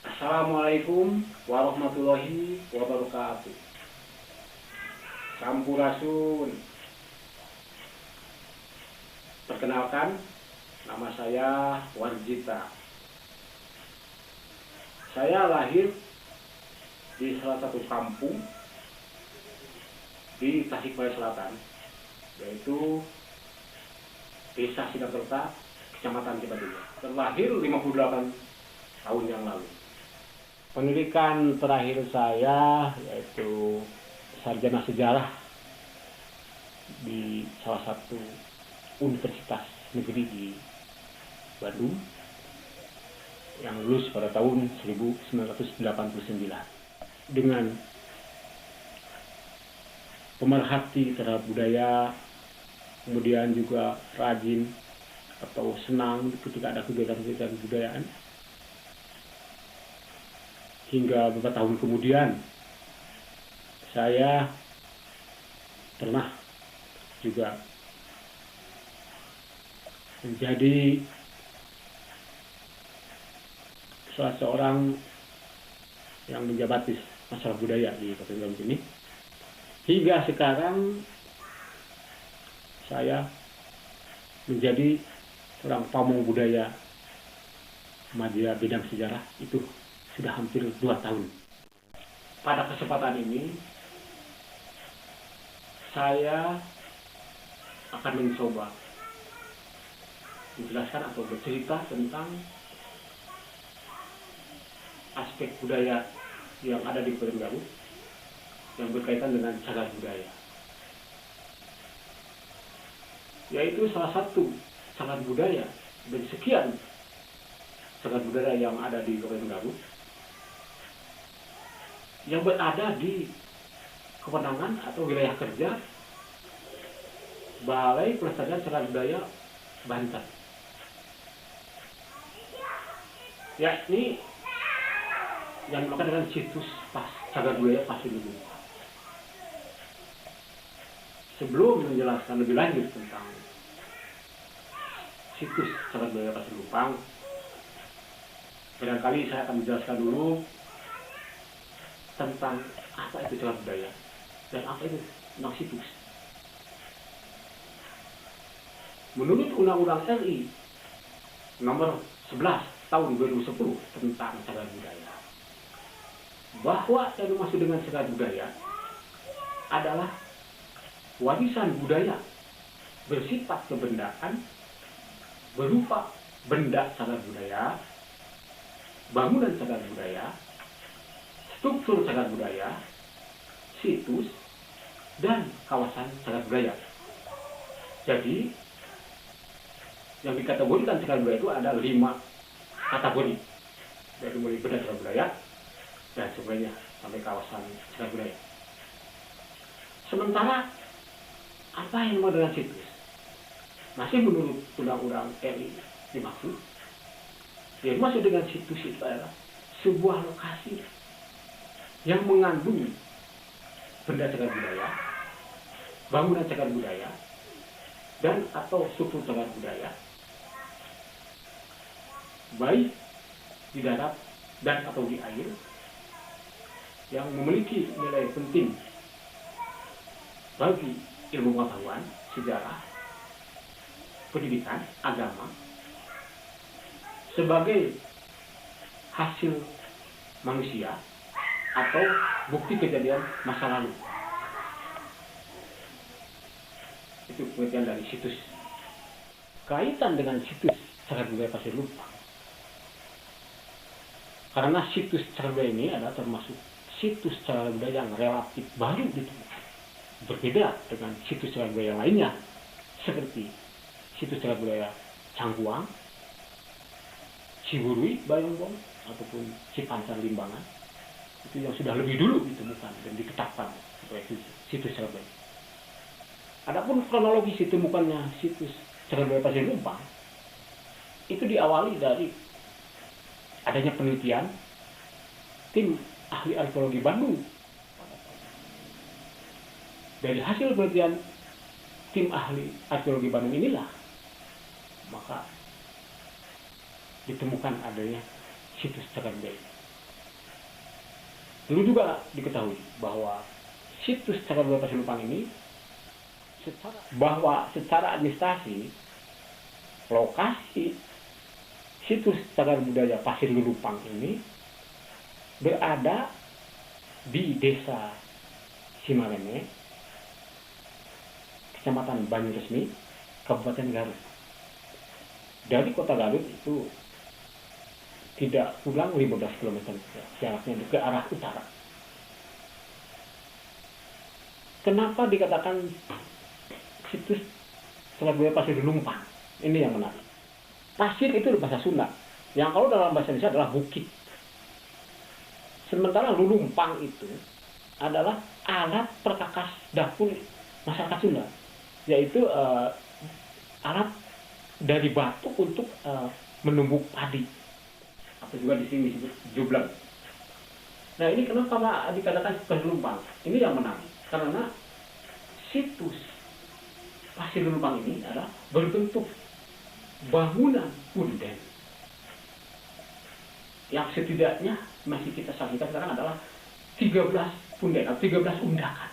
Assalamualaikum warahmatullahi wabarakatuh. Sampurasun. Perkenalkan, nama saya Warjita. Saya lahir di salah satu kampung di Tasikmalaya Selatan, yaitu Desa Sidakerta, Kecamatan Cibaduyut. Terlahir 58 tahun yang lalu. Pendidikan terakhir saya yaitu sarjana sejarah di salah satu universitas negeri di Bandung yang lulus pada tahun 1989 dengan pemerhati terhadap budaya, kemudian juga rajin atau senang ketika ada kegiatan-kegiatan kebudayaan. Hingga beberapa tahun kemudian saya pernah juga menjadi salah seorang yang menjabat masalah budaya di Kabupaten Garut ini. Hingga sekarang saya menjadi seorang pamong budaya media bidang sejarah itu sudah hampir 2 tahun. Pada kesempatan ini saya akan mencoba menjelaskan atau bercerita tentang aspek budaya yang ada di Kabupaten Garut yang berkaitan dengan cagar budaya, yaitu salah satu cagar budaya dari sekian cagar budaya yang ada di Kabupaten Garut yang berada di kewenangan atau wilayah kerja Balai Pelestarian Cagar Budaya Banten, yakni yang melakukan dengan situs cagar budaya Pasilungu. Sebelum menjelaskan lebih lanjut tentang situs cagar budaya Pasilungu, barangkali saya akan menjelaskan dulu tentang apa itu cagar budaya dan apa itu tentang situs. Menurut Undang-Undang RI nomor 11 tahun 2010 tentang cagar budaya, bahwa yang dimaksud dengan cagar budaya adalah warisan budaya bersifat kebendaan berupa benda cagar budaya, bangunan cagar budaya, struktur cagar budaya, situs, dan kawasan cagar budaya. Jadi, yang dikategorikan cagar budaya itu ada 5 kategori, dari mulai benda cagar budaya dan sebagainya sampai kawasan cagar budaya. Sementara apa yang dimaksud dengan situs? Masih menurut Undang-Undang RI dimaksud, yang dimaksud dengan situs itu adalah sebuah lokasi yang mengandung benda cagar budaya, bangunan cagar budaya, dan atau struktur cagar budaya, baik di darat dan atau di air, yang memiliki nilai penting bagi ilmu pengetahuan, sejarah, pendidikan, agama, sebagai hasil manusia atau bukti kejadian masa lalu. Itu pengertian dari situs. Kaitan dengan situs cagar budaya Pasir Lumpang. Karena situs cagar budaya ini adalah termasuk situs cagar budaya yang relatif baru ditemukan. Berbeda dengan situs cagar budaya lainnya, seperti situs cagar budaya Cangkuang, Ciburui, Bayongbong, ataupun Cipancar Limbangan. Itu yang sudah lebih dulu ditemukan dan ditetapkan sebagai situs cagar budaya. Adapun kronologis ditemukannya situs cagar budaya Pasir Lumpang itu diawali dari adanya penelitian tim ahli arkeologi Bandung. Dari hasil penelitian tim ahli arkeologi Bandung inilah maka ditemukan adanya situs cagar budaya. Dulu juga diketahui bahwa situs cagar budaya Pasir Lumpang ini secara administrasi lokasi situs cagar budaya Pasir Lumpang ini berada di Desa Simalene, Kecamatan Banyuresmi, Kabupaten Garut. Dari kota Garut itu tidak pulang 15 km jaraknya ke arah utara. Kenapa dikatakan situs cagar budaya Pasir Lumpang? Ini yang menarik. Pasir itu bahasa Sunda, yang kalau dalam bahasa Indonesia adalah bukit. Sementara lulumpang itu adalah alat perkakas dapur masyarakat Sunda, yaitu alat dari batu untuk menumbuk padi, atau juga di sini disebut jubleng. Nah, ini kenapa dikatakan Pasir Lumpang? Ini yang menarik, karena situs Pasir Lumpang ini adalah berbentuk bangunan punden yang setidaknya masih kita saksikan sekarang adalah 13 punden atau 13 undakan.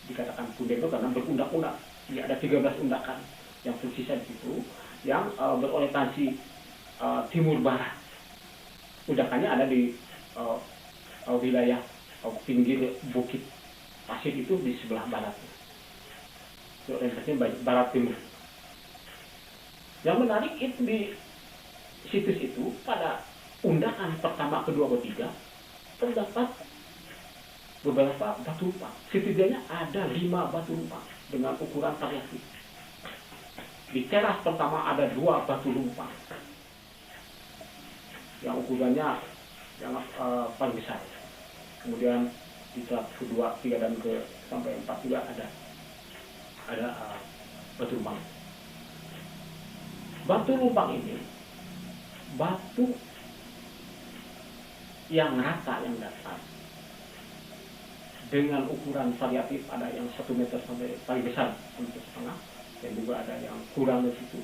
Dikatakan punden itu karena berundak-undak. Ya, ada 13 undakan yang tersisa di situ yang berorientasi timur barat. Undakannya ada di wilayah pinggir bukit pasir itu di sebelah barat. Orientasinya barat timur. Yang menarik itu di situs itu pada undakan pertama, kedua, ketiga terdapat beberapa batu lumpang. Setidaknya ada 5 batu lumpang dengan ukuran variatif. Di teras pertama ada 2 batu lumpang yang ukurannya yang paling besar. Kemudian di teras kedua, 3 dan sampai 4 juga ada batu lumpang. Batu lumpang ini batu yang rata, yang datar, dengan ukuran variatif, ada yang 1 meter sampai paling besar 1,5 meter, dan juga ada yang kurang dari situ.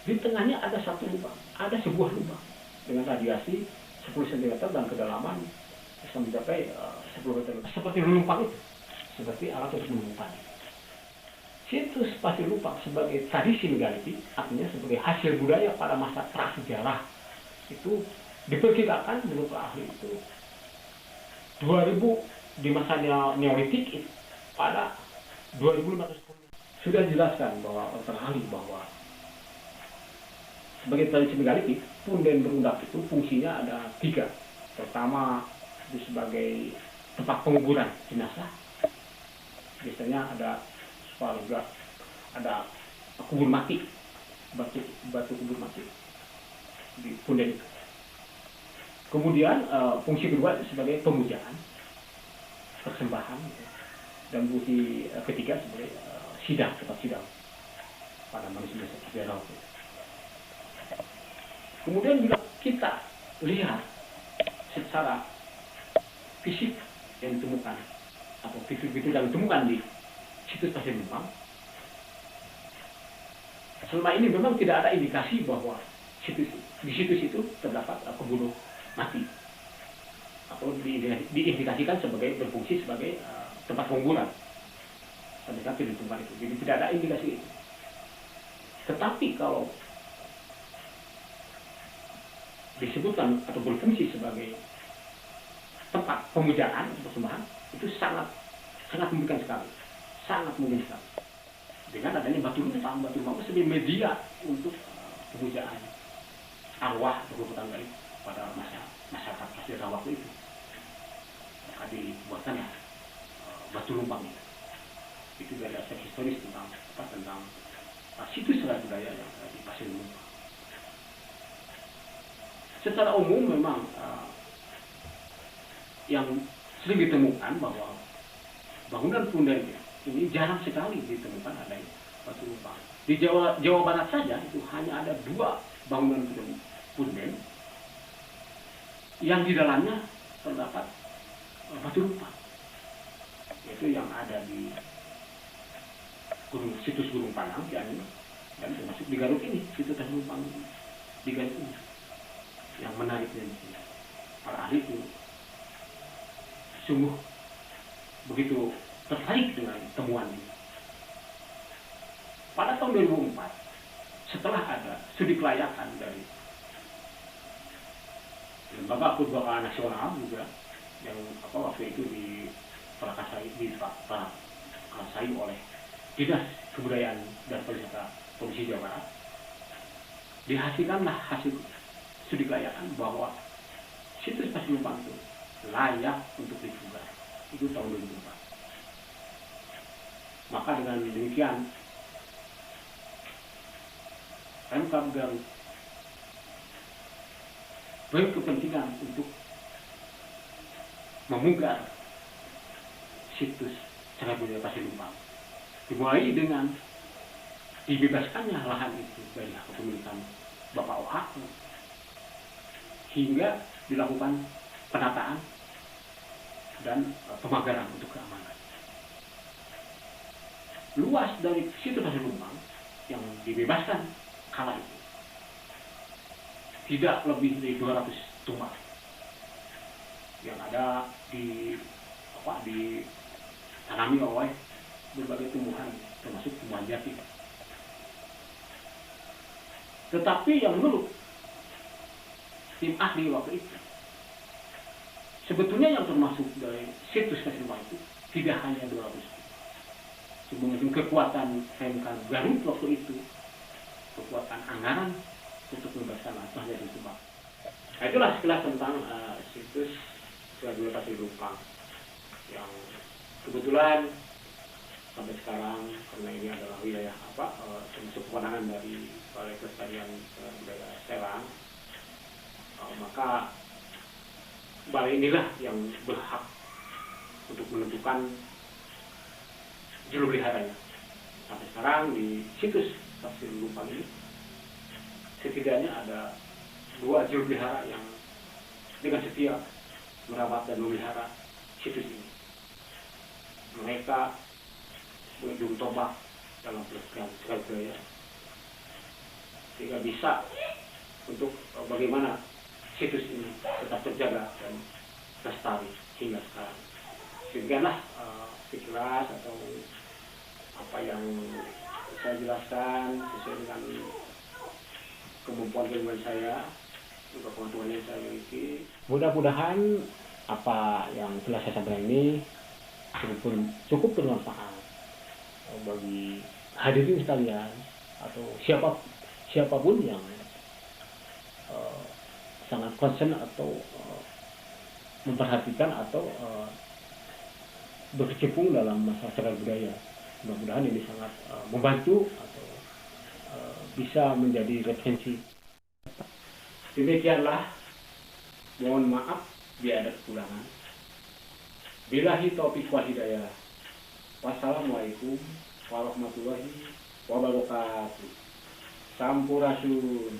Di tengahnya ada satu lubang, ada sebuah lubang dengan radiasi 10 cm dan kedalaman bisa mencapai 10 meter. Seperti lumpang itu, seperti alat untuk menumpang. Situs Pasir Lumpang sebagai tradisi megaliti, artinya sebagai hasil budaya pada masa prasejarah, itu diperkirakan menurut ahli itu 2000 di masa Neolitik pada 2500. Sudah dijelaskan bahwa ahli bahwa sebagai tradisi megaliti, punden berundak itu fungsinya ada 3. Pertama, itu sebagai tempat penguburan jenazah. Biasanya ada juga ada kubur mati, batu kubur mati di punden itu. Kemudian fungsi kedua sebagai pemujaan, persembahan, gitu. Dan fungsi ketiga sebagai sidang, tempat sidang pada manusia sejarah. Kemudian bila kita lihat secara fisik yang ditemukan atau fitur-fitur yang ditemukan di situs Pasir Lumpang, selama ini memang tidak ada indikasi bahwa di situs itu terdapat pembunuh mati atau diindikasikan sebagai berfungsi sebagai tempat penguburan sampai saat ditemukan itu. Jadi tidak ada indikasi itu. Tetapi kalau disebutkan atau berfungsi sebagai tempat pemujaan atau persembahan, itu sangat mungkin sekali. Sangat mungkin sekali. Dengan adanya batu lumpang sebagai media untuk pemujaan arwah atau tetangga itu pada masyarakat pasir waktu itu. Maka dibuatkanlah batu lumpang itu. Itu dari aspek historis tentang situs sejarah budaya yang ada di Pasir Lumpang. Secara umum memang yang sering ditemukan bahwa bangunan punden ini jarang sekali ditemukan adanya batu lumpang. Di Jawa Barat saja itu hanya ada 2 bangunan punden yang di dalamnya terdapat batu lumpang, yaitu yang ada di situs Gunung Panang dan termasuk di Garut ini, situs lumpang di Garut ini. Yang menariknya di sini, para ahli itu sungguh begitu tertarik dengan temuan ini. Pada tahun 2004, setelah ada studi kelayakan dari Lembaga Purwakarta Nasional juga, yang waktu itu diprakarsai oleh Dinas Kebudayaan dan Pariwisata Provinsi Jawa Barat, dihasilkanlah hasil studi kelayakan bahwa situs Pasir Lumpang itu layak untuk dijual. Itu tahun 2004. Maka dengan demikian Pemkab Garut berkepentingan untuk memugar situs cagar budaya Pasir Lumpang, dimulai dengan dibebaskannya lahan itu dari kepemilikan Bapak OH hingga dilakukan penataan dan pemagaran untuk keamanan. Luas dari situs Pasir Lumpang yang dibebaskan kala itu tidak lebih dari 200 tumpah yang ada ditanami oleh berbagai tumbuhan, termasuk tumbuhan jati. Tetapi yang menurut tim ahli waktu itu, sebetulnya yang termasuk dari situs Pasir Lumpang itu tidak hanya 200. Mungkin kekuatan Pemkab Garut waktu itu, kekuatan anggaran untuk membebaskan lahannya di Tumbang. Nah, itulah sekilas tentang situs cagar budaya Pasir Lumpang yang kebetulan sampai sekarang, karena ini adalah wilayah termasuk kewenangan dari Balai Pelestarian Budaya Serang, maka balai inilah yang berhak untuk menentukan juru peliharanya. Sampai sekarang di situs Pasir Lumpang ini setidaknya ada 2 juru pelihara yang dengan setia merawat dan memelihara situs ini. Mereka berujung tombak dalam pelestarian cagar budaya, sehingga bisa untuk bagaimana situs ini tetap terjaga dan lestari hingga sekarang. Demikianlah sekilas atau apa yang saya jelaskan sesuai dengan kemampuan saya, juga pengetahuan yang saya miliki. Mudah-mudahan apa yang telah saya sampaikan ini cukup bermanfaat bagi hadirin sekalian atau siapapun yang sangat concern atau memperhatikan atau berkecimpung dalam masalah cagar budaya. Mudah-mudahan ini sangat membantu atau bisa menjadi referensi. Demikianlah, mohon maaf bila ada kekurangan. Billahi taufiq wal hidayah. Wassalamualaikum warahmatullahi wabarakatuh. Sampurasun.